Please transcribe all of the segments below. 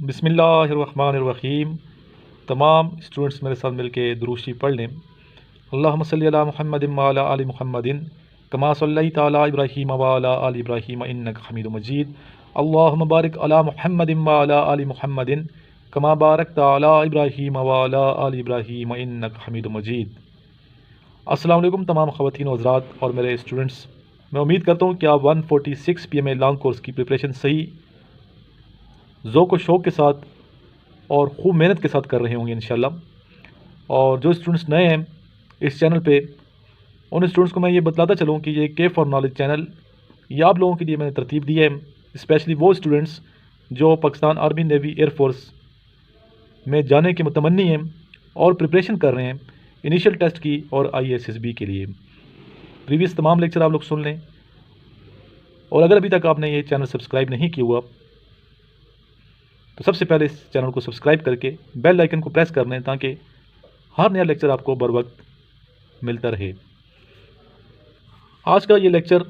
बिस्मिल्लाहिर्रहमानिर्रहीम। तमाम स्टूडेंट्स मेरे साथ मिलके दुरूद शरीफ पढ़ लें। अल्लाहुम्मा सल्ली अला मुहम्मदिन व अला आलि मुहम्मदिन कमा सल्लैता अला इब्राहीम व अला आलि इब्राहीम इन्नका हमीदुम मजीद। अल्लाहुम्मा बारिक अला मुहम्मदिन व अला आलि मुहम्मदिन कमा बारकता अला इब्राहीम व अला आलि इब्राहीम इन्नका हमीदुम मजीद। अस्सलाम वालेकुम तमाम ख़वातीन व हज़रात और मेरे स्टूडेंट्स। मैं उम्मीद करता हूँ कि आप 146 PMA लॉन्ग कोर्स की प्रिपरेशन सही ज़ौक़ व शौक़ के साथ और खूब मेहनत के साथ कर रहे होंगे इंशाल्लाह। और जो स्टूडेंट्स नए हैं इस चैनल पे, उन स्टूडेंट्स को मैं ये बतलाता चलूँ कि ये के फॉर नॉलेज चैनल ये आप लोगों के लिए मैंने तरतीब दी है, स्पेशली वो स्टूडेंट्स जो पाकिस्तान आर्मी, नेवी, एयरफोर्स में जाने के मुतमन्नी हैं और प्रिपरेशन कर रहे हैं इनिशियल टेस्ट की और ISSB के लिए। प्रीवियस तमाम लेक्चर आप लोग सुन लें, और अगर अभी तक आपने ये चैनल सब्सक्राइब नहीं किया हुआ तो सबसे पहले इस चैनल को सब्सक्राइब करके बेल आइकन को प्रेस कर लें ताकि हर नया लेक्चर आपको बर वक्त मिलता रहे। आज का ये लेक्चर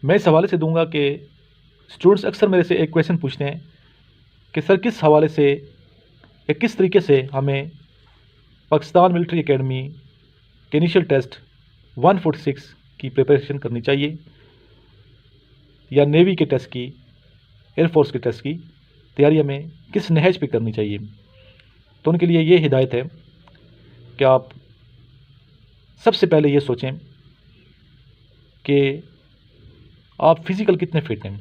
मैं इस हवाले से दूंगा कि स्टूडेंट्स अक्सर मेरे से एक क्वेश्चन पूछते हैं कि सर किस हवाले से या किस तरीके से हमें पाकिस्तान मिलिट्री एकेडमी के इनिशियल टेस्ट 146 की प्रिपरेशन करनी चाहिए, या नेवी के टेस्ट की, एयरफोर्स के टेस्ट की तैयारी हमें किस नहज पे करनी चाहिए। तो उनके लिए ये हिदायत है कि आप सबसे पहले ये सोचें कि आप फिज़िकल कितने फिट हैं।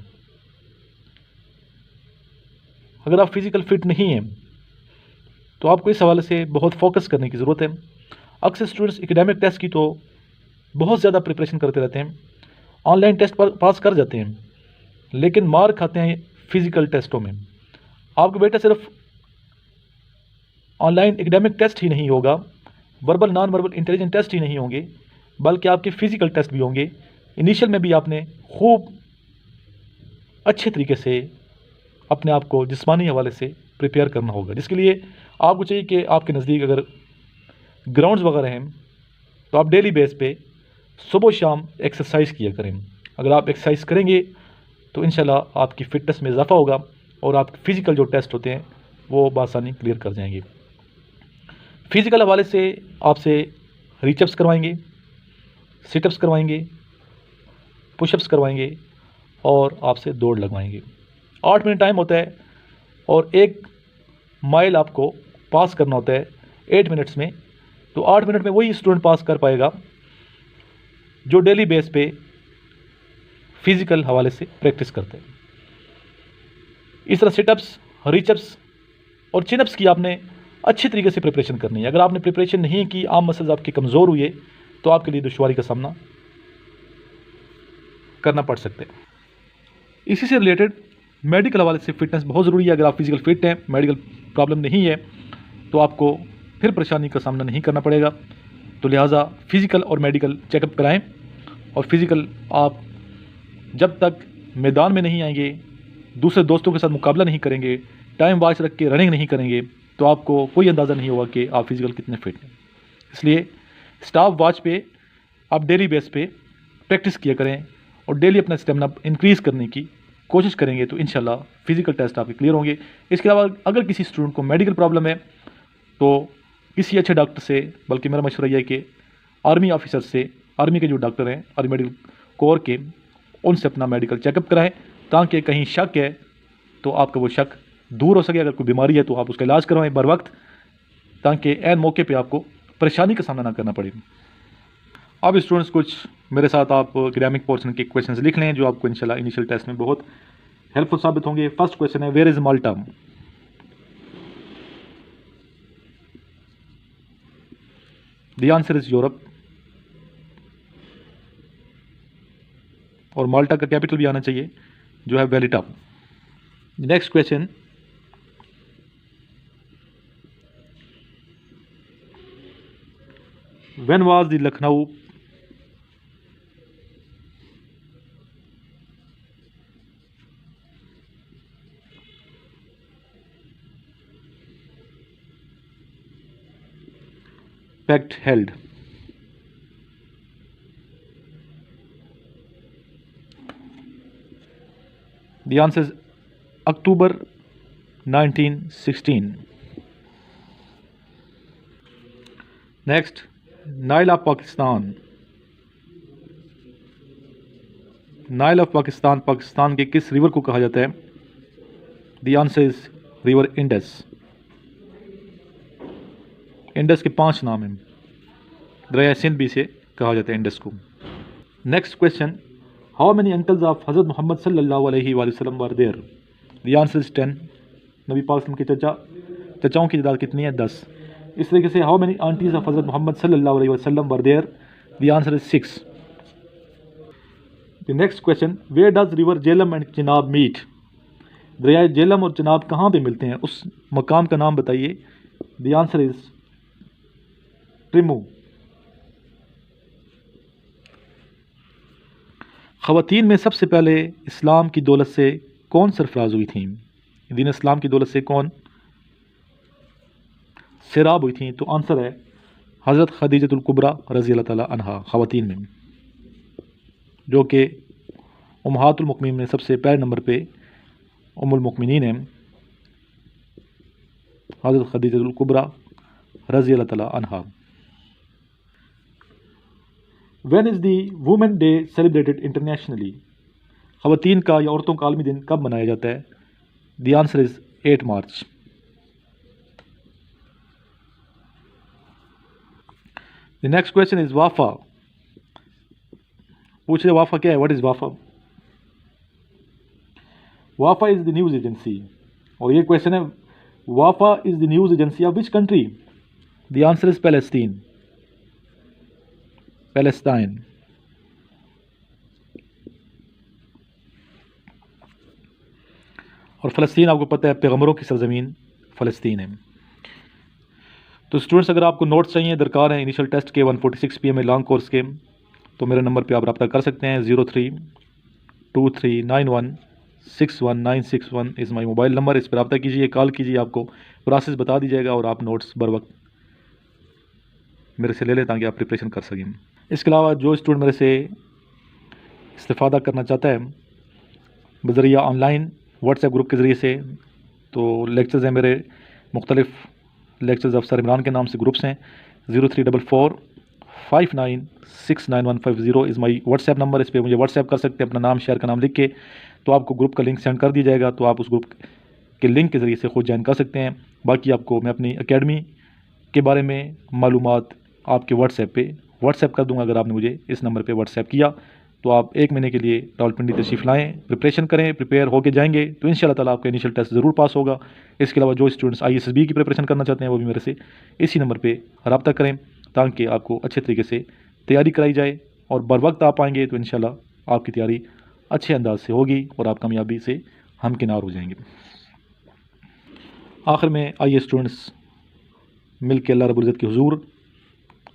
अगर आप फिज़िकल फिट नहीं हैं तो आपको इस हवाले से बहुत फोकस करने की ज़रूरत है। अक्सर स्टूडेंट्स एकेडमिक टेस्ट की तो बहुत ज़्यादा प्रिपरेशन करते रहते हैं, ऑनलाइन टेस्ट पर पास कर जाते हैं, लेकिन मार खाते हैं फ़िज़िकल टेस्टों में। आपका बेटा सिर्फ ऑनलाइन एकेडमिक टेस्ट ही नहीं होगा, verbal non verbal intelligent test ही नहीं होंगे, बल्कि आपके फ़िज़िकल टेस्ट भी होंगे। इनिशियल में भी आपने खूब अच्छे तरीके से अपने आप को जिस्मानी हवाले से प्रिपेयर करना होगा, जिसके लिए आपको चाहिए कि आपके नज़दीक अगर ग्राउंड्स वगैरह हैं तो आप डेली बेस पे सुबह शाम एक्सरसाइज किया करें। अगर आप एक्सरसाइज करेंगे तो इंशाल्लाह आपकी फ़िटनेस में इजाफा होगा और आपके फ़िज़िकल जो टेस्ट होते हैं वो बासानी क्लियर कर जाएंगे। फ़िज़िकल हवाले से आपसे रीचअप्स करवाएंगे, सिटअप्स करवाएंगे, पुशअप्स करवाएंगे और आपसे दौड़ लगवाएंगे। 8 मिनट टाइम होता है और 1 माइल आपको पास करना होता है 8 मिनट्स में। तो 8 मिनट में वही स्टूडेंट पास कर पाएगा जो डेली बेस पे फ़िज़िकल हवाले से प्रैक्टिस करते हैं। इस तरह सिटअप्स, रीचअप्स और चिनअप्स की आपने अच्छी तरीके से प्रिपरेशन करनी है। अगर आपने प्रिपरेशन नहीं की, आम मसल्स आपके कमज़ोर हुए, तो आपके लिए दुश्वारी का सामना करना पड़ सकता है। इसी से रिलेटेड मेडिकल हवाले से फ़िटनेस बहुत ज़रूरी है। अगर आप फिज़िकल फ़िट हैं, मेडिकल प्रॉब्लम नहीं है, तो आपको फिर परेशानी का सामना नहीं करना पड़ेगा। तो लिहाजा फ़िज़िकल और मेडिकल चेकअप कराएं। और फिज़िकल आप जब तक मैदान में नहीं आएंगे, दूसरे दोस्तों के साथ मुकाबला नहीं करेंगे, टाइम वॉच रख के रनिंग नहीं करेंगे, तो आपको कोई अंदाज़ा नहीं होगा कि आप फिज़िकल कितने फिट हैं। इसलिए स्टॉप वॉच पे आप डेली बेस पे प्रैक्टिस किया करें और डेली अपना स्टेमिना इंक्रीज़ करने की कोशिश करेंगे तो इंशाल्लाह फ़िज़िकल टेस्ट आपके क्लियर होंगे। इसके अलावा अगर किसी स्टूडेंट को मेडिकल प्रॉब्लम है तो किसी अच्छे डॉक्टर से, बल्कि मेरा मशवरा यह है कि आर्मी ऑफिसर से, आर्मी के जो डॉक्टर हैं आर्मी मेडिकल कोर के, उनसे अपना मेडिकल चेकअप कराएं ताकि कहीं शक है तो आपका वो शक दूर हो सके। अगर कोई बीमारी है तो आप उसका इलाज करवाएं बर वक्त, ताकि ऐन मौके पे आपको परेशानी का सामना ना करना पड़े। अब स्टूडेंट्स कुछ मेरे साथ आप एकेडमिक पोर्शन के क्वेश्चंस लिख लें जो आपको इंशाल्लाह इनिशियल टेस्ट में बहुत हेल्पफुल साबित होंगे। फर्स्ट क्वेश्चन है, where is Malta? The answer is Europe, और माल्टा का कैपिटल भी आना चाहिए जो है Valletta. Next question, when was the Lucknow pact held? The answer is October 1916. Next, Nile of Pakistan. Nile of Pakistan Pakistan के किस रिवर को कहा जाता है? The answer is river Indus. Indus के 5 नाम हैं। दरिया सिंध भी इसे कहा जाता है इंडस को। Next question, how many uncles of हज़रत मोहम्मद सल्लल्लाहु अलैहि वसल्लम were there? The answer is 10। नबी पाक के चचाओं की तादाद कितनी है? 10। इस तरीके से हाउ मेनी आंटीज ऑफ हज़रत मोहम्मद सल्लल्लाहु अलैहि वसल्लम were there? The answer is 6। The next question, where does river Jhelum and Chenab meet? दरिया झेलम और चिनाब कहाँ पे मिलते हैं? उस मकाम का नाम बताइए। The answer is Trimmu. ख़वातीन में सबसे पहले इस्लाम की दौलत से कौन सरफराज हुई थी? दीन इस्लाम की दौलत से कौन सैराब हुई थी? तो आंसर है हज़रत खदीजतुल कुबरा रज़ी अल्लाह ताला अन्हा। ख़वातीन में जो कि उम्महातुल मुमिनीन में सबसे पहले नंबर पे उम्मुल मुमिनीन है, हज़रत खदीजतुल कुबरा रज़ी अल्लाह ताला अन्हा। When is the women day celebrated internationally? ख़वातीन का या औरतों का आलमी दिन कब मनाया जाता है? The answer is 8 March. The next question is Wafa. पूछ रहे वाफा क्या है? What is Wafa? Wafa is the news agency. और ये क्वेश्चन है, Wafa is the news agency of which country? The answer is Palestine. Palestine. और फ़लस्तीन आपको पता है पैगंबरों की सरजमीन फ़लस्तीन है। तो स्टूडेंट्स, अगर आपको नोट्स चाहिए दरकार हैं इनिशियल टेस्ट के 146 PM लॉन्ग कोर्स के, तो मेरे नंबर पे आप रब्ता कर सकते हैं। 0323916191 इज़ माई मोबाइल नंबर। इस पर रब्ता कीजिए, कॉल कीजिए, आपको प्रोसेस बता दी जाएगा और आप नोट्स बर वक्त मेरे से ले लें ताकि आप प्रिपरेशन कर सकें। इसके अलावा जो स्टूडेंट मेरे से इस्तिफ़ादा करना चाहता है बज़रिया ऑनलाइन व्हाट्सएप ग्रुप के ज़रिए से, तो लेक्चर्स हैं मेरे मुख्तलिफ लेक्चर्स अफसर इमरान के नाम से ग्रुप्स हैं। 034459699150 इज़ माई व्हाट्सएप नंबर। इस पर मुझे व्हाट्सएप कर सकते हैं अपना नाम, शहर का नाम लिख के, तो आपको ग्रुप का लिंक सेंड कर दिया जाएगा। तो आप उस ग्रुप के लिंक के ज़रिए से खुद ज्वाइन कर सकते हैं। बाकी आपको मैं अपनी एकेडमी के बारे में मालूमात आपके व्हाट्सएप कर दूंगा। अगर आपने मुझे इस नंबर पे व्हाट्सएप किया तो आप 1 महीने के लिए रावलपिंडी तशरीफ़ लाएँ, प्रिपरेशन करें, प्रिपेयर होके जाएंगे तो इंशाल्लाह ताला आपका इनिशियल टेस्ट ज़रूर पास होगा। इसके अलावा जो स्टूडेंट्स ISSB की प्रिपरेशन करना चाहते हैं वो भी मेरे से इसी नंबर पर रब्ता करें ताकि आपको अच्छे तरीके से तैयारी कराई जाए और बर वक्त आप आएँगे तो इंशाल्लाह आपकी तैयारी अच्छे अंदाज से होगी और आप कामयाबी से हमकिनार हो जाएंगे। आखिर में आइए स्टूडेंट्स मिल के अल्लाह रब्बुल इज़्ज़त के हुजूर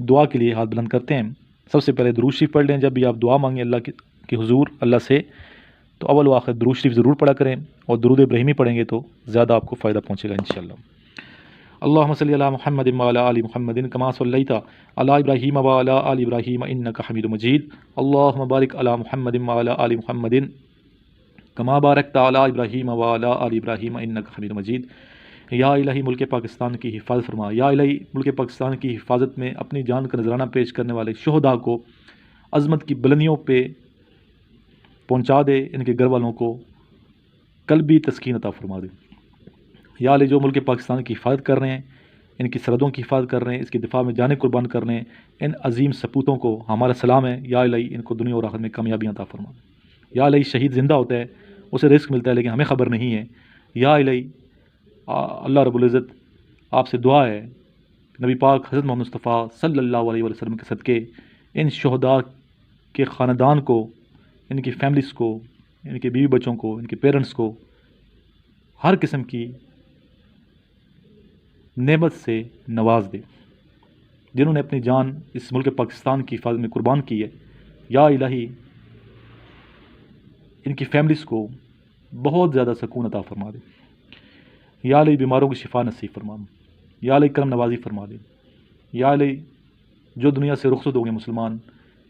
दुआ के लिए हाथ बुलंद करते हैं। सबसे पहले दुरूद शरीफ पढ़ लें। जब भी आप दुआ मांगें अल्लाह के हुजूर अल्लाह से, तो अव्वल व आखिर दुरूद शरीफ ज़रूर पढ़ा करें और दुरूद इब्राहिमी पढ़ेंगे तो ज़्यादा आपको फ़ायदा पहुँचेगा इंशाअल्लाह। अल्लाहुम्मा सल्लि अला मुहम्मदिन व अला आलि मुहम्मदिन कमा सल्लैता अला इब्राहीम व अला आलि इब्राहीम इन्नका हमीदुम मजीद। अल्लाहुम्मा बारिक अला मुहम्मदिन व अला आलि मुहम्मदिन कमा बारकता अला इब्राहीम व अला आलि इब्राहीम इन्नका हमीदुम मजीद। या इलाही मुल्क पाकिस्तान की हिफाजत फरमा। या इलाही मुल्क पाकिस्तान की हिफाजत में अपनी जान का नजराना पेश करने वाले शोहदा को अज़मत की बुलंदियों पे पहुँचा दे, इनके घर वालों को कल्बी तस्कीन अता फरमा दे। या इलाही जो मुल्क पाकिस्तान की हिफाजत कर रहे हैं, इनकी सरहदों की हिफाजत कर रहे हैं, इसके दिफा में जाने कुर्बान कर रहे हैं, इन अजीम सपूतों को हमारा सलाम है। या इलाही इनको दुनिया और आखिरत में कामयाबियाँ अता फरमा। या इलाही शहीद ज़िंदा होता है, उसे रिस्क मिलता है लेकिन हमें ख़बर नहीं है। या इलाही अल्लाह रब्बुल इज़्ज़त आपसे दुआ है नबी पाक हज़रत मोहम्मद मुस्तफ़ा सल्लल्लाहु अलैहि वसल्लम के सदक़े इन शोहदा के ख़ानदान को, इनकी फैमिलीज़ को, इनके बीवी बच्चों को, इनके पेरेंट्स को हर किस्म की नेमत से नवाज दे जिन्होंने अपनी जान इस मुल्क पाकिस्तान की हिफाजत में कुर्बान की है। या इलाही इनकी फैमिलीज़ को बहुत ज़्यादा सुकून अता फरमा दे। या अली बीमारों की शिफा नसीब फरमा। या अली करम नवाजी फरमा दे। या अली जो दुनिया से रुखसत हो गए मुसलमान,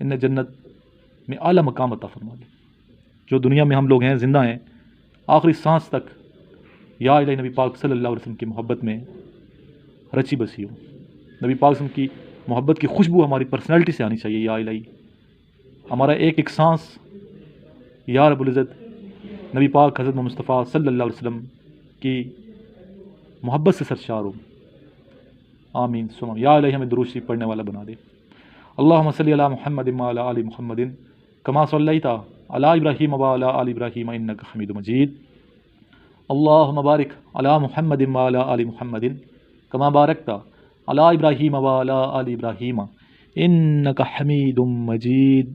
इन्हें जन्नत में आला मकाम अता फरमा दे। जो दुनिया में हम लोग हैं, ज़िंदा हैं, आखिरी सांस तक या इलाही नबी पाक सल्लल्लाहु अलैहि वसल्लम की मोहब्बत में रची बसी हो। नबी पाक वसल्लम की मोहब्बत की खुशबू हमारी पर्सनैलिटी से आनी चाहिए। या इलाही हमारा एक एक सांस या रब्बुल इज़्ज़त नबी पाक हज़रत मुस्तफ़ा सल्लल्लाहु अलैहि वसल्लम की मोहब्बत से सरशार हो। आमीन सुमा। या इलाही हमें दुरूद शरीफ पढ़ने वाला बना दे। अल्लाहुम्मा सल्लि अला मुहम्मदिन व अला आलि मुहम्मदिन कमा सल्लैता अला इब्राहीम व अला आलि इब्राहीम इन्नका हमीदुम मजीद। अल्लाहुम्मा बारिक अला मुहम्मदिन व अला आलि मुहम्मदिन कमा बारकता अला इब्राहीम व अला आलि इब्राहीम इन्नका हमीदुम मजीद।